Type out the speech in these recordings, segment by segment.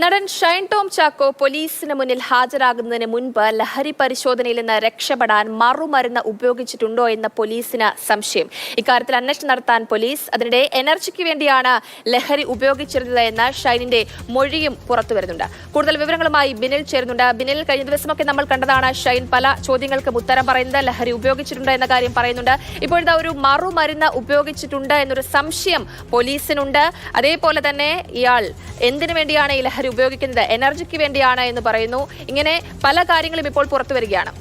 നടൻ ഷൈൻ ടോം ചാക്കോ പോലീസിന് മുന്നിൽ ഹാജരാകുന്നതിന് മുൻപ് ലഹരി പരിശോധനയിൽ നിന്ന് രക്ഷപ്പെടാൻ മറുമരുന്ന് ഉപയോഗിച്ചിട്ടുണ്ടോ എന്ന പോലീസിന് സംശയം. ഇക്കാര്യത്തിൽ അന്വേഷണം നടത്താൻ പോലീസ് അതിനിടെ എനർജിക്ക് വേണ്ടിയാണ് ലഹരി ഉപയോഗിച്ചിരുന്നത് എന്ന ഷൈനിന്റെ മൊഴിയും പുറത്തുവരുന്നുണ്ട്. കൂടുതൽ വിവരങ്ങളുമായി ബിനിൽ ചേരുന്നുണ്ട്. ബിനിൽ, കഴിഞ്ഞ ദിവസമൊക്കെ നമ്മൾ കണ്ടതാണ് ഷൈൻ പല ചോദ്യങ്ങൾക്കും ഉത്തരം പറയുന്നത്, ലഹരി ഉപയോഗിച്ചിട്ടുണ്ട് എന്ന കാര്യം പറയുന്നുണ്ട്. ഇപ്പോഴത്തെ ഒരു മറുമരുന്ന് ഉപയോഗിച്ചിട്ടുണ്ട് എന്നൊരു സംശയം പോലീസിനുണ്ട്. അതേപോലെ തന്നെ ഇയാൾ എന്തിനു വേണ്ടിയാണ് ഈ ലഹരി ഉപയോഗിക്കുന്നത്, എനർജിക്ക് വേണ്ടിയാണ് എന്ന് പറയുന്നു. ഇങ്ങനെ പല കാര്യങ്ങളും ഇപ്പോൾ പുറത്തു വരികയാണ്.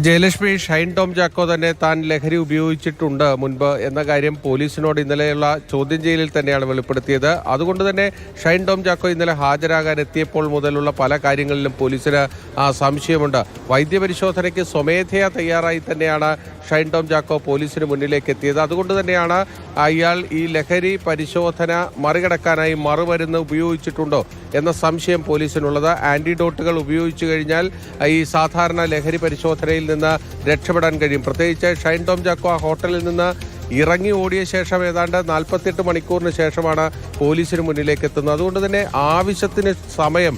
ജയലക്ഷ്മി, ഷൈൻ ടോം ചാക്കോ തന്നെ താൻ ലഹരി ഉപയോഗിച്ചിട്ടുണ്ട് മുൻപ് എന്ന കാര്യം പോലീസിനോട് ഇന്നലെയുള്ള ചോദ്യം ചെയ്യലിൽ തന്നെയാണ് വെളിപ്പെടുത്തിയത്. അതുകൊണ്ട് തന്നെ ഷൈൻ ടോം ചാക്കോ ഇന്നലെ ഹാജരാകാൻ എത്തിയപ്പോൾ മുതലുള്ള പല കാര്യങ്ങളിലും പോലീസിന് സംശയമുണ്ട്. വൈദ്യപരിശോധനയ്ക്ക് സ്വമേധയാ തയ്യാറായി തന്നെയാണ് ഷൈൻ ടോം ചാക്കോ പോലീസിന് മുന്നിലേക്ക് എത്തിയത്. അതുകൊണ്ട് തന്നെയാണ് ഇയാൾ ഈ ലഹരി പരിശോധന മറികടക്കാനായി മറുമരുന്ന് ഉപയോഗിച്ചിട്ടുണ്ടോ എന്ന സംശയം പോലീസിനുള്ളത്. ആന്റിഡോട്ടുകൾ ഉപയോഗിച്ചു കഴിഞ്ഞാൽ ഈ സാധാരണ ലഹരി പരിശോധനയിൽ നിന്ന് രക്ഷപ്പെടാൻ കഴിയും. പ്രത്യേകിച്ച് ഷൈൻ ടോം ചാക്കോ ആ ഹോട്ടലിൽ നിന്ന് ഇറങ്ങി ഓടിയ ശേഷം ഏതാണ്ട് 48 മണിക്കൂറിന് ശേഷമാണ് പോലീസിന് മുന്നിലേക്ക് എത്തുന്നത്. അതുകൊണ്ട് തന്നെ ആവശ്യത്തിന് സമയം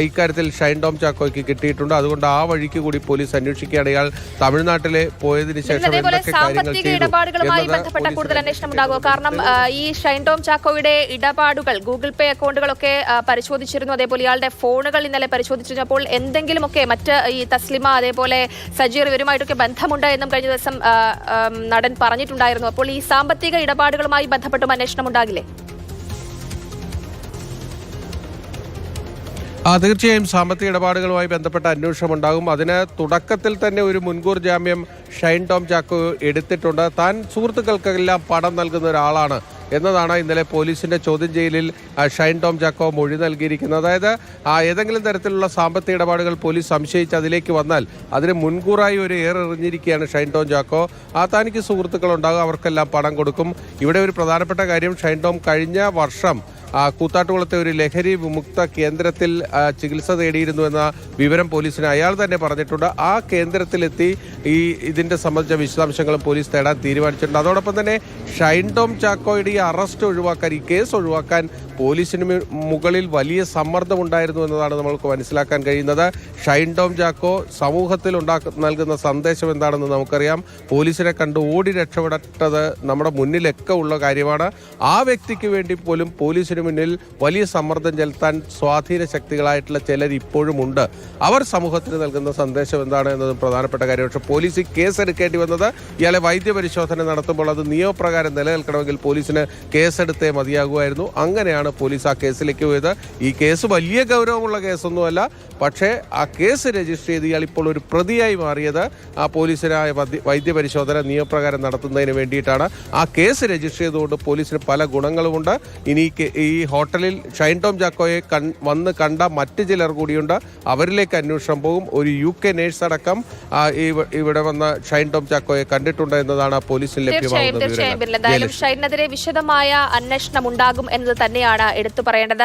ഇക്കാര്യത്തിൽ ഷൈൻ ടോം ചാക്കോയ്ക്ക് കിട്ടിയിട്ടുണ്ട്. അതുകൊണ്ട് ആ വഴിക്ക് കൂടി പോലീസ് അന്വേഷിക്കുകയാണ്. ഇയാൾ തമിഴ്നാട്ടിലെ പോയതിനു ശേഷം സാമ്പത്തിക ഇടപാടുകളുമായി ബന്ധപ്പെട്ട കൂടുതൽ അന്വേഷണം ഉണ്ടാകുമോ? കാരണം ഈ ഷൈൻ ടോം ചാക്കോയുടെ ഇടപാടുകൾ, ഗൂഗിൾ പേ അക്കൗണ്ടുകളൊക്കെ പരിശോധിച്ചിരുന്നു. അതേപോലെ ഇയാളുടെ ഫോണുകൾ ഇന്നലെ പരിശോധിച്ചിരുന്നു. അപ്പോൾ എന്തെങ്കിലുമൊക്കെ മറ്റ് ഈ തസ്ലിമ അതേപോലെ സജീർ ഇവരുമായിട്ടൊക്കെ ബന്ധമുണ്ട് എന്നും കഴിഞ്ഞ ദിവസം നടൻ പറഞ്ഞിട്ടുണ്ടായിരുന്നു. അപ്പോൾ ഈ സാമ്പത്തിക ഇടപാടുകളുമായി ബന്ധപ്പെട്ടും അന്വേഷണം ഉണ്ടാകില്ലേ? തീർച്ചയായും സാമ്പത്തിക ഇടപാടുകളുമായി ബന്ധപ്പെട്ട അന്വേഷണം ഉണ്ടാകും. അതിന് തുടക്കത്തിൽ തന്നെ ഒരു മുൻകൂർ ജാമ്യം ഷൈൻ ടോം ചാക്കോ എടുത്തിട്ടുണ്ട്. താൻ സുഹൃത്തുക്കൾക്കെല്ലാം പണം നൽകുന്ന ഒരാളാണ് എന്നതാണ് ഇന്നലെ പോലീസിന്റെ ചോദ്യം ചെയ്യലിൽ ഷൈൻ ടോം ചാക്കോ മൊഴി നൽകിയിരിക്കുന്നത്. അതായത് ഏതെങ്കിലും തരത്തിലുള്ള സാമ്പത്തിക ഇടപാടുകൾ പോലീസ് സംശയിച്ച് അതിലേക്ക് വന്നാൽ അതിന് മുൻകൂറായി ഒരു ഏറെറിഞ്ഞിരിക്കുകയാണ് ഷൈൻ ടോം ചാക്കോ. തനിക്ക് സുഹൃത്തുക്കളുണ്ടാകും, അവർക്കെല്ലാം പണം കൊടുക്കും. ഇവിടെ ഒരു പ്രധാനപ്പെട്ട കാര്യം, ഷൈൻ ടോം കഴിഞ്ഞ വർഷം കൂത്താട്ടുകുളത്തെ ഒരു ലഹരി വിമുക്ത കേന്ദ്രത്തിൽ ചികിത്സ തേടിയിരുന്നു എന്ന വിവരം പോലീസിന് അയാൾ തന്നെ പറഞ്ഞിട്ടുണ്ട്. ആ കേന്ദ്രത്തിലെത്തി ഇതിന്റെ സംബന്ധിച്ച വിശദാംശങ്ങളും പോലീസ് തേടാൻ തീരുമാനിച്ചിട്ടുണ്ട്. അതോടൊപ്പം തന്നെ ഷൈൻ ടോം ചാക്കോയുടെ ഈ അറസ്റ്റ് ഒഴിവാക്കാൻ, ഈ കേസ് ഒഴിവാക്കാൻ പോലീസിന് മുകളിൽ വലിയ സമ്മർദ്ദമുണ്ടായിരുന്നു എന്നതാണ് നമ്മൾക്ക് മനസ്സിലാക്കാൻ കഴിയുന്നത്. ഷൈൻ ടോം ചാക്കോ സമൂഹത്തിൽ നൽകുന്ന സന്ദേശം എന്താണെന്ന് നമുക്കറിയാം. പോലീസിനെ കണ്ട് ഓടി രക്ഷപ്പെട്ടത് നമ്മുടെ മുന്നിലൊക്കെ ഉള്ള കാര്യമാണ്. ആ വ്യക്തിക്ക് വേണ്ടി പോലും പോലീസിന് മുന്നിൽ വലിയ സമ്മർദ്ദം ചെലുത്താൻ സ്വാധീന ശക്തികളായിട്ടുള്ള ചിലർ ഇപ്പോഴും ഉണ്ട്. അവർ സമൂഹത്തിന് നൽകുന്ന സന്ദേശം എന്താണ് എന്നതും പ്രധാനപ്പെട്ട കാര്യം. പക്ഷേ പോലീസ് ഈ കേസ് എടുക്കേണ്ടി വന്നത്, ഇയാളെ വൈദ്യപരിശോധന നടത്തുമ്പോൾ അത് നിയമപ്രകാരം നിലനിൽക്കണമെങ്കിൽ പോലീസിന് കേസെടുത്തേ മതിയാകുമായിരുന്നു. അങ്ങനെയാണ് പോലീസ് ആ കേസിലേക്ക് പോയത്. ഈ കേസ് വലിയ ഗൗരവമുള്ള കേസൊന്നുമല്ല. പക്ഷേ ആ കേസ് രജിസ്റ്റർ ചെയ്ത് ഇയാൾ ഇപ്പോൾ ഒരു പ്രതിയായി മാറിയത് പോലീസിനായ വൈദ്യപരിശോധന നിയമപ്രകാരം നടത്തുന്നതിന് വേണ്ടിയിട്ടാണ്. ആ കേസ് രജിസ്റ്റർ ചെയ്തുകൊണ്ട് പോലീസിന് പല ഗുണങ്ങളുമുണ്ട്. ഇനി ഈ ഹോട്ടലിൽ ഷൈൻ ടോം ചാക്കോയെ വന്ന് കണ്ട മറ്റ് ചിലർ കൂടിയുണ്ട്. അവരിലേക്ക് അന്വേഷണം പോകും. ഒരു UK നേഴ്സ് അടക്കം ഇവിടെ വന്ന് ഷൈൻ ടോം ചാക്കോയെ കണ്ടിട്ടുണ്ട് എന്നതാണ് പോലീസിന് ലഭ്യമാകുന്ന വിവരം. ഷൈനെതിരെ വിശദമായ അന്വേഷണം ഉണ്ടാകും എന്നത് തന്നെയാണ് എടുത്തു പറയേണ്ടത്.